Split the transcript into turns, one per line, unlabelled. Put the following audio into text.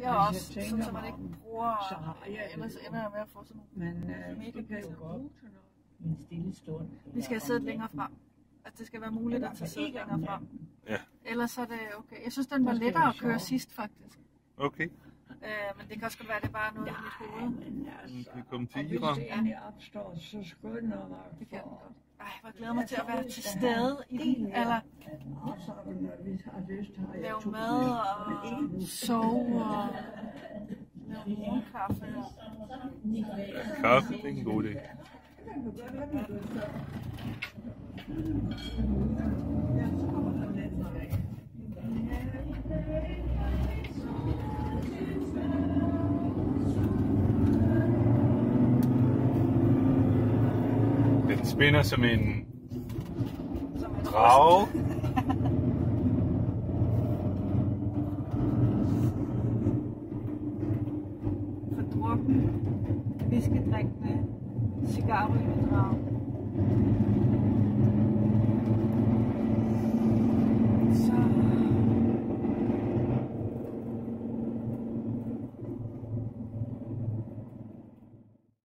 Ja, også, sådan, så man ikke bruger, ellers ender jeg med at få sådan nogle
Men det kan jo godt en stille stund.
Vi skal sidde længere frem. At det skal være muligt at tage sædet længere frem.
Ja.
Ellers så er det okay. Jeg synes, den var lettere at køre sidst, faktisk.
Okay.
Men det kan også godt være, at det bare er noget i mit hoved.
Vi kommer til
Og hvis
Iran.
det endelig opstår, så skynder mig
Det kan den godt. Ej, jeg glæder mig til at være til stede i den. Eller
Og så hvis jeg har lyst, har jeg
lave mad og sove og lave morgenkaffe.
Ja, kaffe, det er en god idé. Den spinner som en drage.
Fordrukken, whiskedrikkende, cigarrygende drag.